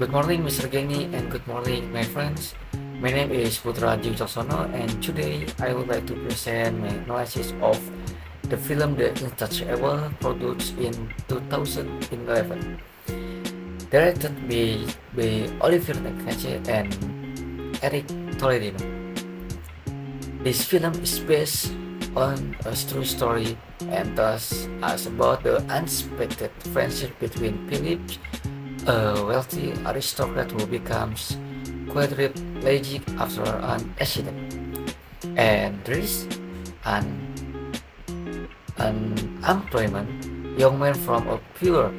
Good morning, Mr. Geni, and good morning, my friends. My name is Putra Jujoksono, and today I would like to present my analysis of the film The Intouchable, produced in 2011, directed by Olivier Nakache and Eric Tolentino. This film is based on a true story and tells us about the unexpected friendship between Philip, a wealthy aristocrat who becomes quadriplegic after an accident, and Dries, an unemployment young man from a pure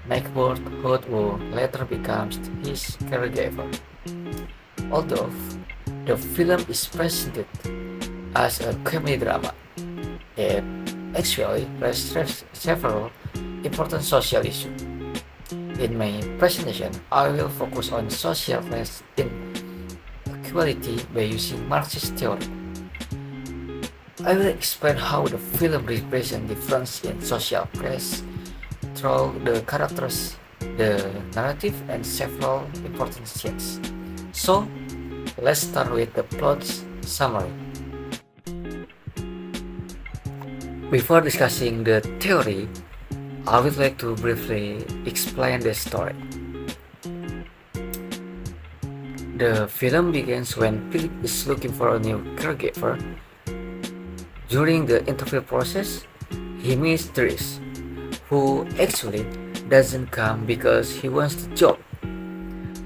neighborhood who later becomes his caregiver. Although the film is presented as a comedy drama, it actually addresses several important social issues. In my presentation, I will focus on social class inequality by using Marxist theory. I will explain how the film represents difference in social class through the characters, the narrative, and several important scenes. So, let's start with the plot summary. Before discussing the theory, I would like to briefly explain the story. The film begins when Philip is looking for a new caregiver. During the interview process, he meets Dries, who actually doesn't come because he wants the job.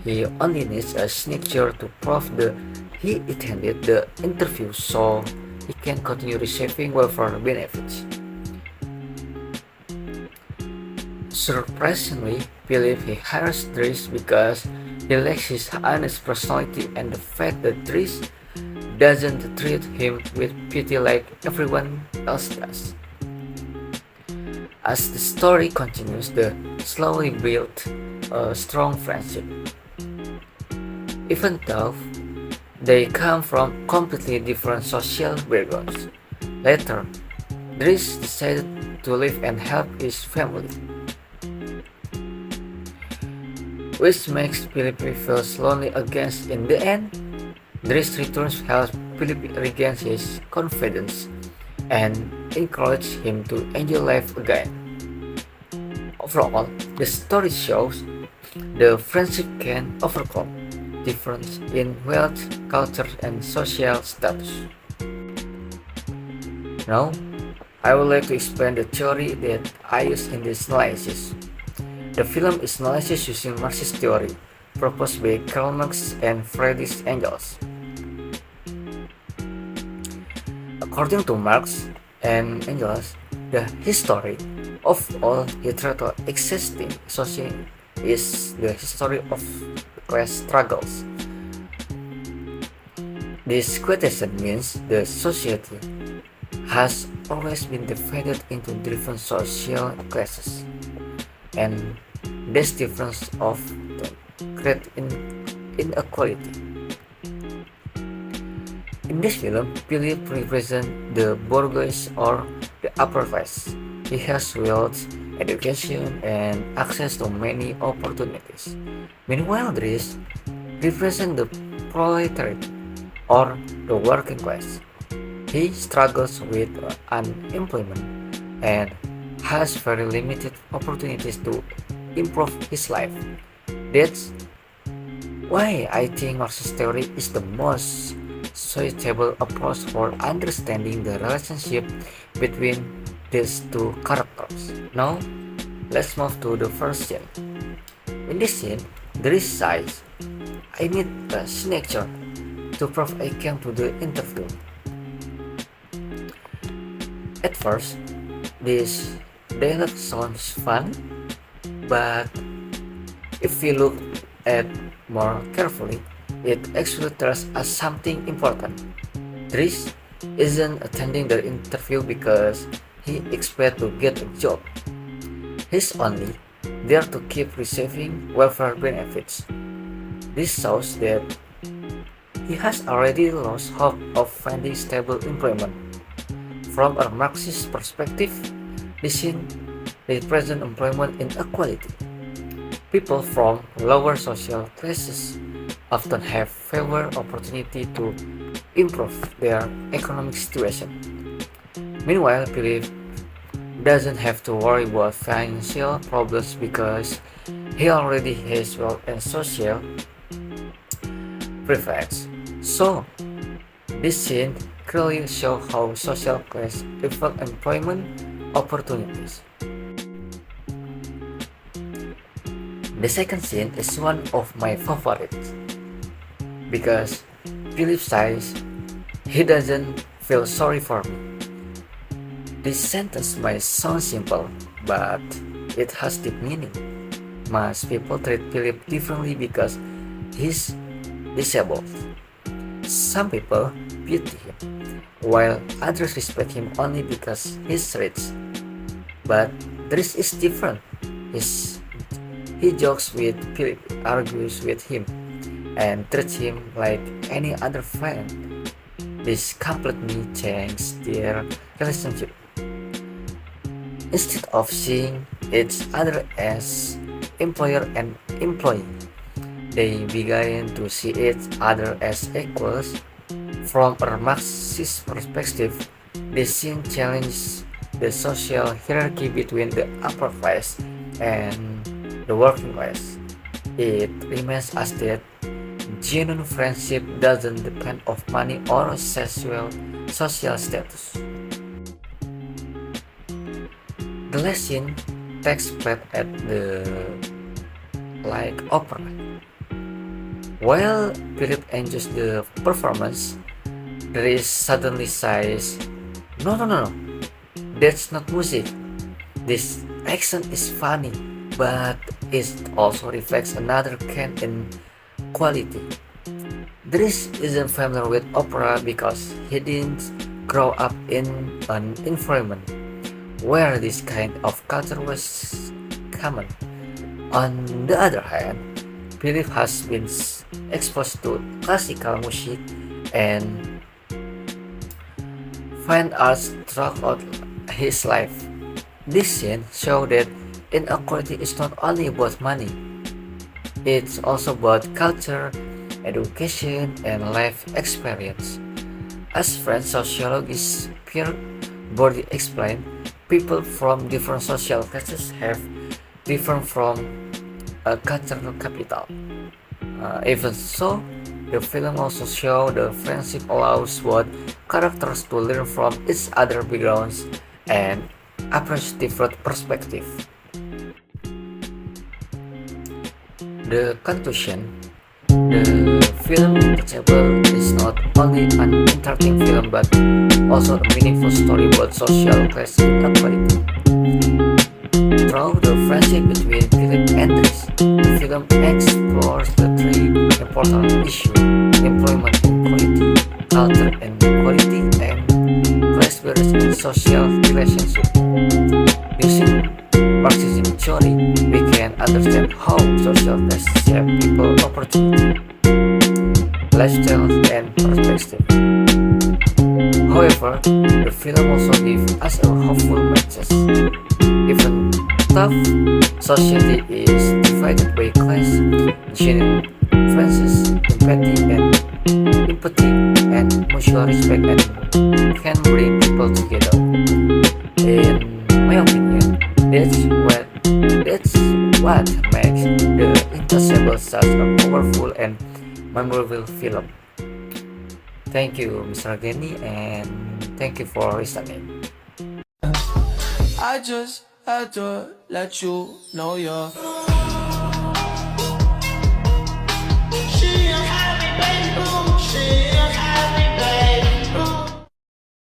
He only needs a signature to prove that he attended the interview so he can continue receiving welfare benefits. Surprisingly, Philip hires Dries because he likes his honest personality and the fact that Dries doesn't treat him with pity like everyone else does. As the story continues, they slowly build a strong friendship. Even though they come from completely different social backgrounds, later, Dries decided to leave and help his family, which makes Philip feel lonely again. In the end, Dries returns helps Philip regain his confidence and encourages him to enjoy life again. Overall, the story shows the friendship can overcome difference in wealth, culture, and social status. Now, I would like to explain the theory that I use in this analysis. The film is analysis using Marxist theory, proposed by Karl Marx and Friedrich Engels. According to Marx and Engels, the history of all hitherto existing society is the history of class struggles. This quotation means the society has always been divided into different social classes, and this difference of create inequality. In this film, Philip represents the bourgeois or the upper class. He has wealth, education, and access to many opportunities. Meanwhile, Dries represents the proletariat or the working class. He struggles with unemployment and has very limited opportunities to improve his life. That's why I think Marxist theory is the most suitable approach for understanding the relationship between these two characters. Now, let's move to the first scene. In this scene, Dries says, "I need a signature to prove I came to the interview." At first, this dialogue sounds fun, but if we look at more carefully, it actually tells us something important. Dries isn't attending the interview because he expects to get a job. He's only there to keep receiving welfare benefits. This shows that he has already lost hope of finding stable employment. From a Marxist perspective, this scene represents employment inequality. People from lower social classes often have fewer opportunity to improve their economic situation. Meanwhile, Philip doesn't have to worry about financial problems because he already has wealth and social privilege. So, this scene clearly shows how social class affect employment opportunities. The second scene is one of my favorites because Philip says he doesn't feel sorry for me. This sentence might sound simple, but it has deep meaning. Most people treat Philip differently because he's disabled. Some people pity him, while others respect him only because he's rich. But Dries is different. He's, he jokes with Philip, argues with him, and treats him like any other friend. This completely changed their relationship. Instead of seeing each other as employer and employee, they began to see each other as equals. From a Marxist perspective, this scene challenges the social hierarchy between the upper class and the working class. It reminds us that genuine friendship doesn't depend on money or social status. The last scene takes place at the opera. While Philip enjoys the performance, Dries suddenly says, "No, no, no, no, that's not music. This accent is funny, but it also reflects another kind in quality." Dries isn't familiar with opera because he didn't grow up in an environment where this kind of culture was common. On the other hand, Philip has been exposed to classical music and fine arts throughout his life. This scene shows that inequality is not only about money, it's also about culture, education, and life experience. As French sociologist Pierre Bourdieu explained, people from different social classes have different from a cultural capital. Even so, the film also shows the friendship allows both characters to learn from each other backgrounds and approach different perspectives. The conclusion: the film Untouchable is not only an entertaining film but also a meaningful story about social class inequality. Through the friendship between Philip and Dries, the film explores the three important issues: employment inequality, culture inequality, and class barriers in social relationships. Using Marxism theory, we can understand how social class shape people opportunity, lifestyle, and perspective. However, the film also gives us a hopeful message. Even tough society is divided by class, genuine friendships, empathy, and mutual respect can bring people together. In my opinion, that's what makes The Untouchable such a powerful and memorable film. Thank you, Mr. Geni, and thank you for listening. I just had to let you know you're